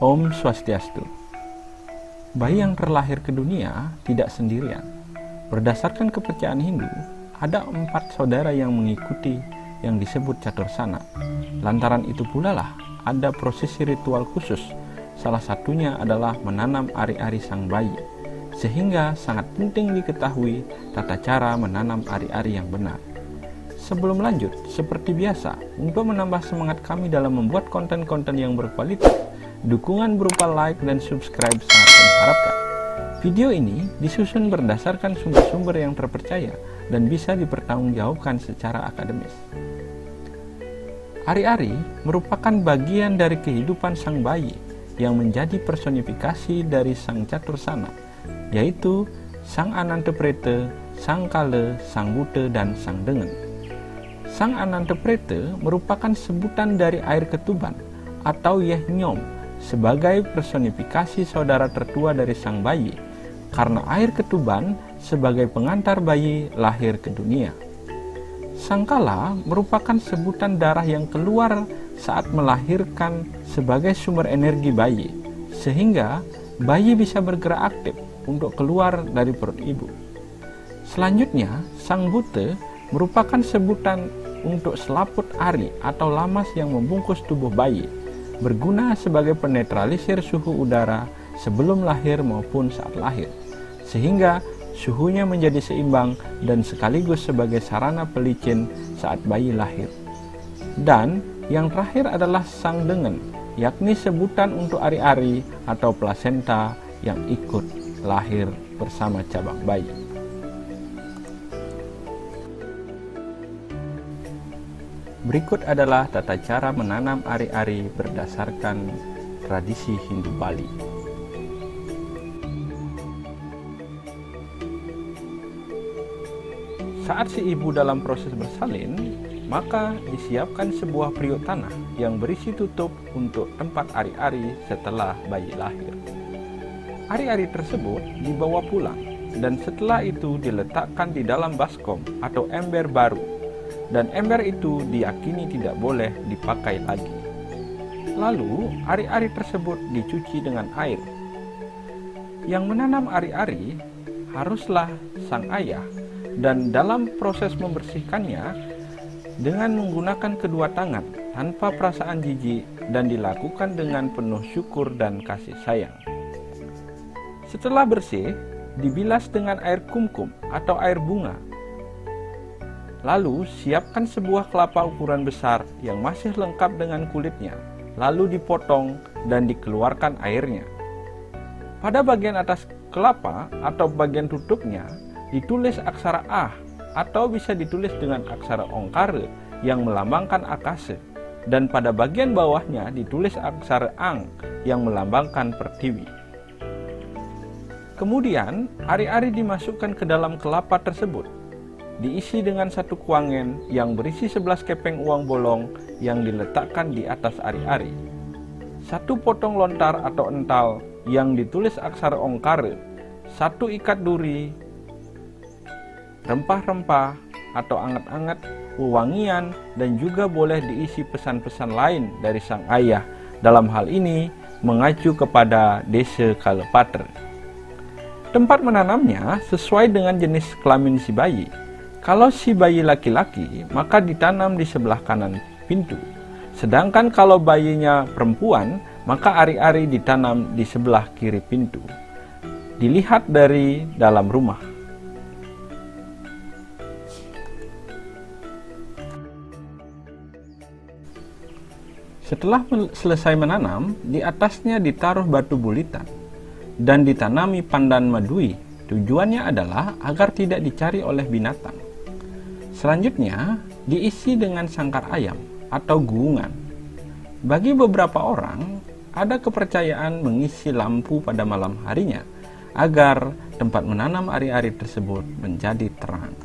Om Swastiastu. Bayi yang terlahir ke dunia tidak sendirian. Berdasarkan kepercayaan Hindu, ada 4 saudara yang mengikuti yang disebut Catursana. Lantaran itu pula lah ada prosesi ritual khusus. Salah satunya adalah menanam ari-ari sang bayi. Sehingga sangat penting diketahui tata cara menanam ari-ari yang benar. Sebelum lanjut, seperti biasa, untuk menambah semangat kami dalam membuat konten-konten yang berkualitas, dukungan berupa like dan subscribe sangat kami harapkan. Video ini disusun berdasarkan sumber-sumber yang terpercaya dan bisa dipertanggungjawabkan secara akademis. Ari-ari merupakan bagian dari kehidupan sang bayi yang menjadi personifikasi dari sang Catursana, yaitu sang Anantapreta, sang Kala, sang Buta, dan sang Dengen. Sang Anantapreta merupakan sebutan dari air ketuban atau Yehnyom sebagai personifikasi saudara tertua dari sang bayi, karena air ketuban sebagai pengantar bayi lahir ke dunia. Sang Kala merupakan sebutan darah yang keluar saat melahirkan sebagai sumber energi bayi, sehingga bayi bisa bergerak aktif untuk keluar dari perut ibu. Selanjutnya, sang Buta merupakan sebutan untuk selaput ari atau lamas yang membungkus tubuh bayi, berguna sebagai penetralisir suhu udara sebelum lahir maupun saat lahir, sehingga suhunya menjadi seimbang dan sekaligus sebagai sarana pelicin saat bayi lahir. Dan yang terakhir adalah sang Dengen, yakni sebutan untuk ari-ari atau plasenta yang ikut lahir bersama cabang bayi. Berikut adalah tata cara menanam ari-ari berdasarkan tradisi Hindu Bali. Saat si ibu dalam proses bersalin, maka disiapkan sebuah periuk tanah yang berisi tutup untuk tempat ari-ari setelah bayi lahir. Ari-ari tersebut dibawa pulang dan setelah itu diletakkan di dalam baskom atau ember baru, dan ember itu diyakini tidak boleh dipakai lagi. Lalu ari-ari tersebut dicuci dengan air. Yang menanam ari-ari haruslah sang ayah, dan dalam proses membersihkannya dengan menggunakan kedua tangan tanpa perasaan jijik dan dilakukan dengan penuh syukur dan kasih sayang. Setelah bersih, dibilas dengan air kumkum atau air bunga. Lalu siapkan sebuah kelapa ukuran besar yang masih lengkap dengan kulitnya, lalu dipotong dan dikeluarkan airnya. Pada bagian atas kelapa atau bagian tutupnya ditulis aksara Ah atau bisa ditulis dengan aksara Ongkara yang melambangkan akase, dan pada bagian bawahnya ditulis aksara Ang yang melambangkan pertiwi. Kemudian ari-ari dimasukkan ke dalam kelapa tersebut, diisi dengan 1 kuangen yang berisi 11 kepeng uang bolong yang diletakkan di atas ari-ari, 1 potong lontar atau ental yang ditulis aksara Ongkara, 1 ikat duri, rempah-rempah atau anget-anget, wewangian, dan juga boleh diisi pesan-pesan lain dari sang ayah, dalam hal ini mengacu kepada Desa Kalapatra. Tempat menanamnya sesuai dengan jenis kelamin si bayi. Kalau si bayi laki-laki, maka ditanam di sebelah kanan pintu. Sedangkan kalau bayinya perempuan, maka ari-ari ditanam di sebelah kiri pintu. Dilihat dari dalam rumah. Setelah selesai menanam, di atasnya ditaruh batu bulitan dan ditanami pandan madui. Tujuannya adalah agar tidak dicari oleh binatang. Selanjutnya, diisi dengan sangkar ayam atau guungan. Bagi beberapa orang, ada kepercayaan mengisi lampu pada malam harinya agar tempat menanam ari-ari tersebut menjadi terang.